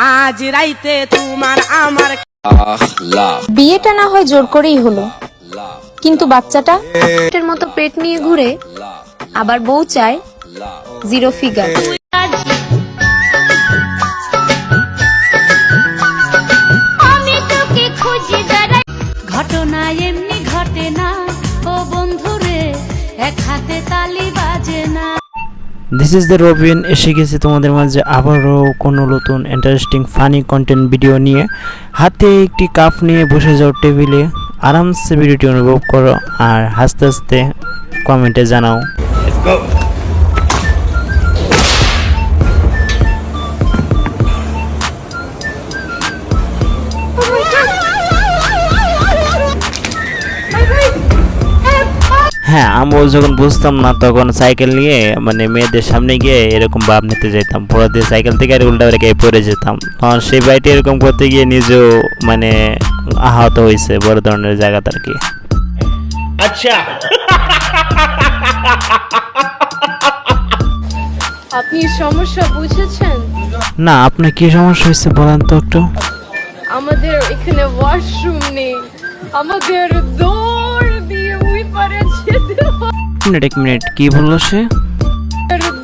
আজ রাইতে তোমার আমার বিয়েটা না হয় জোর করেই হলো, কিন্তু বাচ্চাটা এর মতো পেট নিয়ে ঘুরে, আবার বউ চায় জিরো ফিগার। ঘটনা এমনি ঘটে না ও বন্ধুরে, এক হাতে তালি বাজে না। দিস ইজ দ্য রবিন, এসে গেছি তোমাদের মাঝে আবারও কোনো নতুন ইন্টারেস্টিং ফানি কন্টেন্ট ভিডিও নিয়ে। হাতে একটি কাপ নিয়ে বসে যাও টেবিলে, আরামসে ভিডিওটি অনুভব করো আর হাসতে হাসতে কমেন্টে জানাও। হ্যাঁ, আমরাও যখন বুঝতাম না তখন সাইকেল নিয়ে মানে মেয়েদের সামনে গিয়ে এরকম ভাব নিতে যেতাম, পরে দিয়ে সাইকেল থেকে আর উল্টা রেখে পড়ে যেতাম। তখন সেই বাইটি এরকম করতে গিয়ে নিজেও মানে আহত হয়েছে বড় ধরনের জায়গাতে আর কি। আচ্ছা, আপনি সমস্যা বুঝেছেন? না, আপনার কি সমস্যা হয়েছে বলেন তো একটু। আমাদের এখানে ওয়াশরুম নেই, আমাদের দৌড় দিয়ে ওই পারে যেতে হবে। এক মিনিট, কি বললো সে?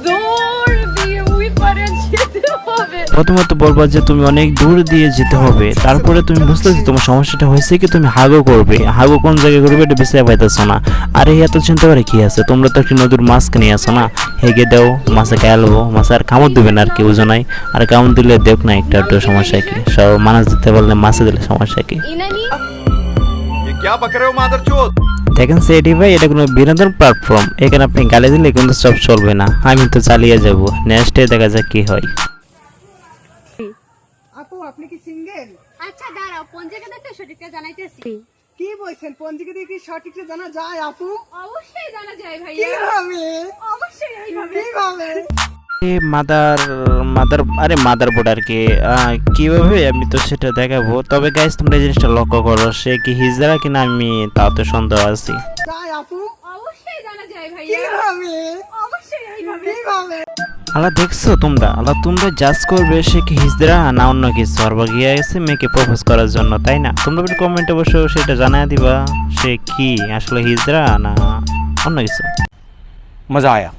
দৌড় দিয়ে ওই পারে যেতে হবে। প্রথমত বলবা যে তুমি অনেক দূর দিয়ে যেতে হবে, তারপরে তুমি বুঝতেছি তোমার সমস্যাটা হয়েছে কি তুমি হাগো করবে। হাগো কোন জায়গায় করবে এটা বেশি পাইতেছো না। আর এই এত চিন্তা করে কি আছে, তোমরা তো একটি নদীর মাছকে নিয়ে আসো না, হেগে দাও, মাছে খাইলবো, মাছে আর কামড় দিবে না আর কি, বুঝো নাই? আর কামড় দিলে দেখ না একটা একটু সমস্যা কি, সব মাছ দিতে পারলে মাছে দিলে সমস্যা কি? দেখেন সেটি ভাই, এটা কোনো বিনোদন প্ল্যাটফর্ম, এখানে আপনি গালি দিলে কিন্তু সব চলবে না। আমি তো চালিয়ে যাব, নেক্সটে দেখা যাক কি হয়। আপু আপনি কি সিঙ্গেল? আচ্ছা দাঁড়াও, পঞ্জিকা দেখতে সঠিকটা জানাইতেছি। কি বলছেন, পঞ্জিকা দিয়ে কি সঠিকটা জানা যায় আপু? অবশ্যই জানা যায় ভাইয়া, কিভাবে? অবশ্যই এইভাবে। কিভাবে? মাদার বোর্ড আর কি, কিভাবে আমি তো সেটা দেখাবো। তবে গাইস তোমরা এই জিনিসটা লক্ষ্য করো, সে কি হিজড়া কিনা আমি তাও তো সন্দেহ আছি। যায় আপু? অবশ্যই জানা যায় ভাইয়া, কিভাবে? অবশ্যই এইভাবে। কিভাবে? আল্লাহ দেখছো তোমরা জাজ করবে সে কি হিজড়া না অন্য কিছু, আর বা গিয়ে গেছে মেয়েকে প্রপোজ করার জন্য, তাই না? তোমরা কমেন্টে অবশ্য সেটা জানাই দিবা, সে কি আসলে হিজড়া না অন্য কিছু। মজা আয়া।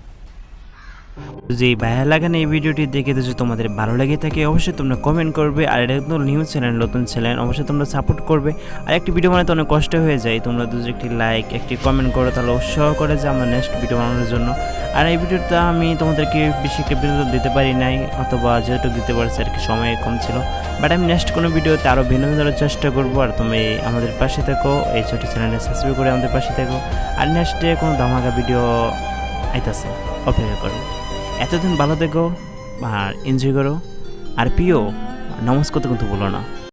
যদি ভালো লাগে না এই ভিডিওটি দেখে যদি তোমাদের ভালো লেগে থাকে অবশ্যই তোমরা কমেন্ট করবে। আর এটা একদম নিউ চ্যানেল, নতুন চ্যানেল, অবশ্যই তোমরা সাপোর্ট করবে। আর একটি ভিডিও বানাতে অনেক কষ্ট হয়ে যায়, তোমরা যদি একটি লাইক একটি কমেন্ট করো তাহলে উৎসাহ করে যে আমরা নেক্সট ভিডিও বানানোর জন্য। আর এই ভিডিওটা আমি তোমাদেরকে বেশি একটা বিনোদন দিতে পারি নাই, অথবা যেটুকু দিতে পারছি আর কি সময় কম ছিল, বাট আমি নেক্সট কোনো ভিডিওতে আরও বিনোদন দেওয়ার চেষ্টা করবো। আর তুমি আমাদের পাশে থাকো, এই ছোট চ্যানেলে সাবস্ক্রাইব করে আমাদের পাশে থাকো। আর নেক্সটে কোনো ধামাকা ভিডিও আইতাছে, অপেক্ষা করো। এতদিন ভালো থেকো আর এনজয় করো। আর প্রিয় নমস্কার করতে কিন্তু ভুলো না।